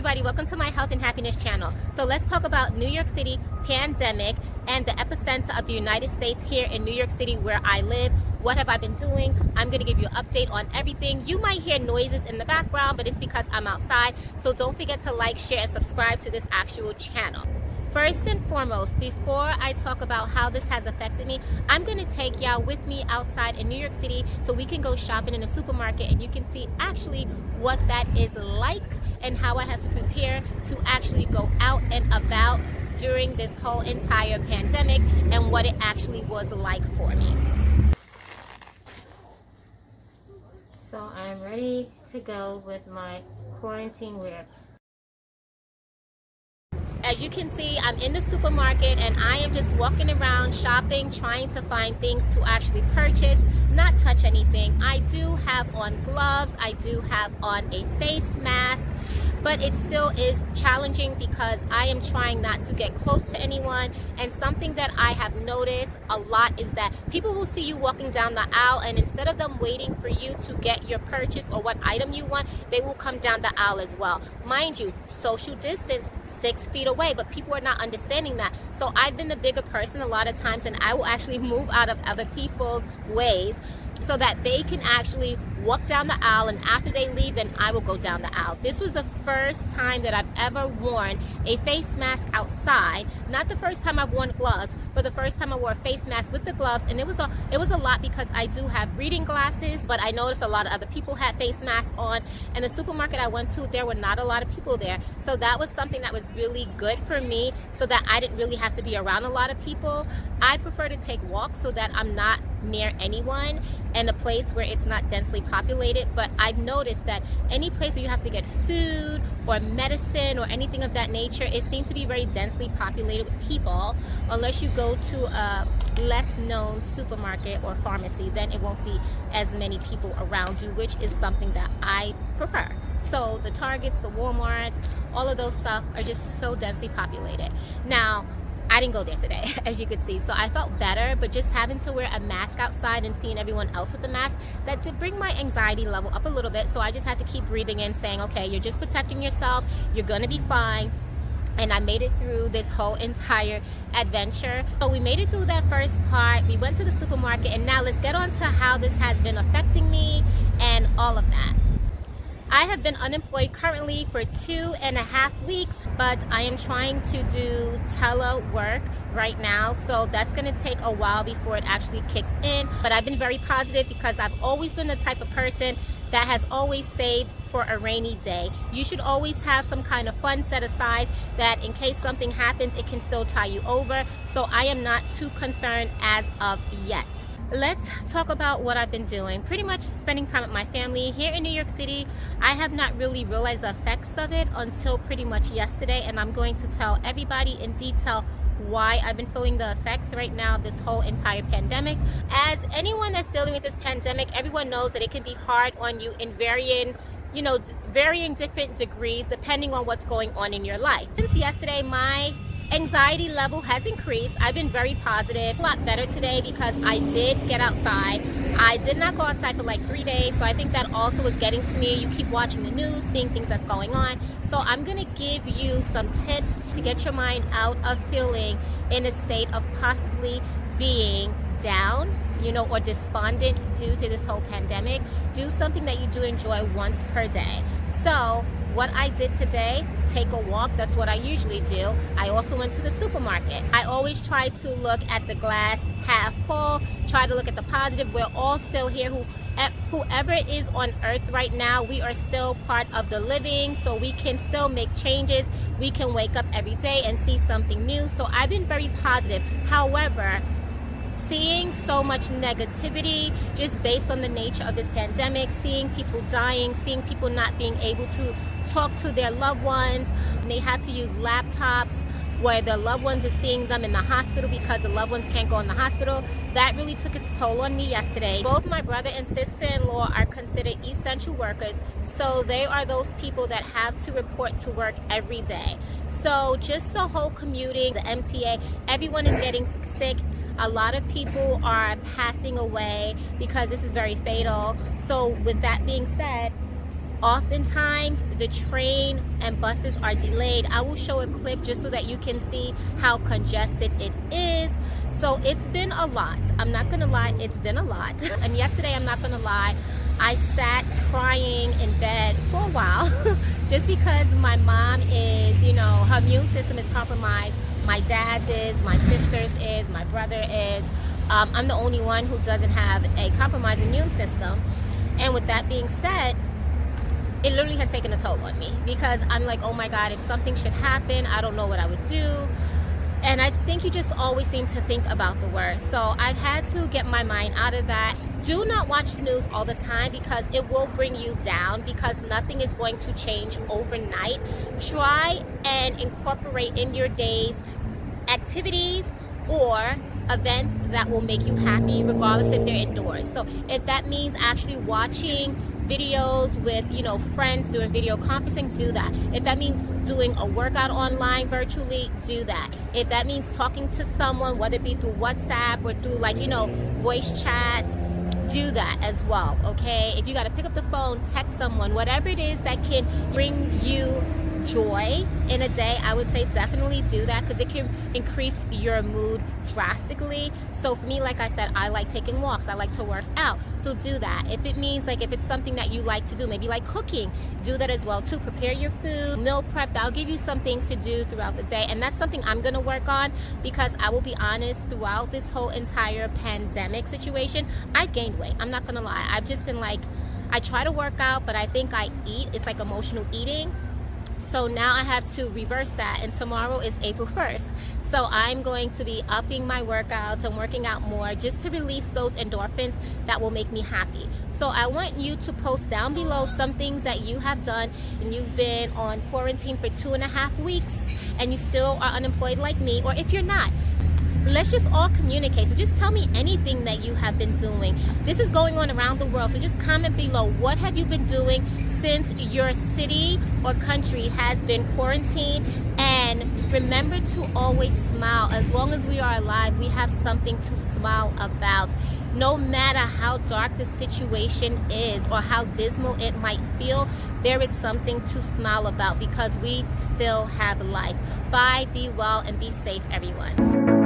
everybody, welcome to my health and happiness channel. So let's talk about New York City pandemic and the epicenter of the United States here in New York City where I live. What have I been doing? I'm going to give you an update on everything. You might hear noises in the background, but it's because I'm outside. So don't forget to like, share, and subscribe to this actual channel. First and foremost, before I talk about how this has affected me, I'm going to take y'all with me outside in New York City so we can go shopping in a supermarket and you can see actually what that is like and how I have to prepare to actually go out and about during this whole entire pandemic and what it actually was like for me. So I'm ready to go with my quarantine wear. As you can see, I'm in the supermarket and I am just walking around shopping, trying to find things to actually purchase, not touch anything. I do have on gloves, I do have on a face mask, but it still is challenging because I am trying not to get close to anyone. And something that I have noticed a lot is that people will see you walking down the aisle and instead of them waiting for you to get your purchase or what item you want, they will come down the aisle as well. Mind you, social distance, 6 feet away, but people are not understanding that. So I've been the bigger person a lot of times and I will actually move out of other people's ways so that they can actually walk down the aisle, and after they leave, then I will go down the aisle. This was the first time that I've ever worn a face mask outside. Not the first time I've worn gloves, but the first time I wore a face mask with the gloves, and it was a lot because I do have reading glasses, but I noticed a lot of other people had face masks on. And the supermarket I went to, there were not a lot of people there. So that was something that was really good for me so that I didn't really have to be around a lot of people. I prefer to take walks so that I'm not near anyone and a place where it's not densely populated. But I've noticed that any place where you have to get food or medicine or anything of that nature, it seems to be very densely populated with people. Unless you go to a less known supermarket or pharmacy, then it won't be as many people around you, which is something that I prefer. So the Targets, the Walmarts, all of those stuff are just so densely populated. Now, I didn't go there today, as you could see, so I felt better, but just having to wear a mask outside and seeing everyone else with a mask, that did bring my anxiety level up a little bit. So I just had to keep breathing in, saying, okay, you're just protecting yourself, you're gonna be fine. And I made it through this whole entire adventure. So we made it through that first part, we went to the supermarket, and now let's get on to how this has been affecting me and all of that. I have been unemployed currently for 2.5 weeks, but I am trying to do telework right now, so that's going to take a while before it actually kicks in. But I've been very positive because I've always been the type of person that has always saved for a rainy day. You should always have some kind of fund set aside that in case something happens, it can still tie you over. So I am not too concerned as of yet. Let's talk about what I've been doing. Pretty much spending time with my family here in New York City. I have not really realized the effects of it until pretty much yesterday, and I'm going to tell everybody in detail why I've been feeling the effects right now of this whole entire pandemic. As anyone that's dealing with this pandemic, everyone knows that it can be hard on you in varying different degrees depending on what's going on in your life. Since yesterday, my anxiety level has increased. I've been very positive, a lot better today because I did get outside. I did not go outside for like 3 days, so I think that also is getting to me. You keep watching the news, seeing things that's going on. So I'm gonna give you some tips to get your mind out of feeling in a state of possibly being down, or despondent due to this whole pandemic. Do something that you do enjoy once per day. So what I did today, take a walk, that's what I usually do. I also went to the supermarket. I always try to look at the glass half full, try to look at the positive. We're all still here. Whoever is on earth right now, we are still part of the living, so we can still make changes. We can wake up every day and see something new. So I've been very positive. However, seeing so much negativity just based on the nature of this pandemic, seeing people dying, seeing people not being able to talk to their loved ones, and they had to use laptops where the loved ones are seeing them in the hospital because the loved ones can't go in the hospital. That really took its toll on me yesterday. Both my brother and sister-in-law are considered essential workers, so they are those people that have to report to work every day. So just the whole commuting, the MTA, everyone is getting sick. A lot of people are passing away because this is very fatal. So with that being said, Oftentimes the train and buses are delayed. I will show a clip just so that you can see how congested it is. So it's been a lot. I'm not gonna lie, it's been a lot. And yesterday, I'm not gonna lie, I sat crying in bed for a while just because my mom is, you know, her immune system is compromised. My dad's is, my sister's is, my brother is. I'm the only one who doesn't have a compromised immune system. And with that being said, it literally has taken a toll on me because I'm like, oh my God, if something should happen, I don't know what I would do. And I think you just always seem to think about the worst. So I've had to get my mind out of that. Do not watch the news all the time because it will bring you down, because nothing is going to change overnight. Try and incorporate in your days activities or events that will make you happy, regardless if they're indoors. So if that means actually watching videos with, you know, friends, doing video conferencing, do that. If that means doing a workout online virtually, do that. If that means talking to someone, whether it be through WhatsApp or through, like, you know, voice chats, do that as well, okay? If you got to pick up the phone, text someone, whatever it is that can bring you joy in a day, I would say definitely do that, because it can increase your mood drastically. So for me, like I said, I like taking walks, I like to work out, so do that. If it means, like, if it's something that you like to do, maybe like cooking, do that as well too. Prepare your food, meal prep. That'll give you some things to do throughout the day, and that's something I'm gonna work on, because I will be honest, throughout this whole entire pandemic situation, I've gained weight. I'm not gonna lie. I've just been like, I try to work out, but I think I eat. It's like emotional eating. So now I have to reverse that, and tomorrow is April 1st. So I'm going to be upping my workouts and working out more just to release those endorphins that will make me happy. So I want you to post down below some things that you have done, and you've been on quarantine for 2.5 weeks and you still are unemployed like me, or if you're not, let's just all communicate. So just tell me anything that you have been doing. This is going on around the world, so just comment below. What have you been doing since your city or country has been quarantined? And remember to always smile. As long as we are alive, we have something to smile about. No matter how dark the situation is or how dismal it might feel, there is something to smile about, because we still have life. Bye, be well, and be safe, everyone.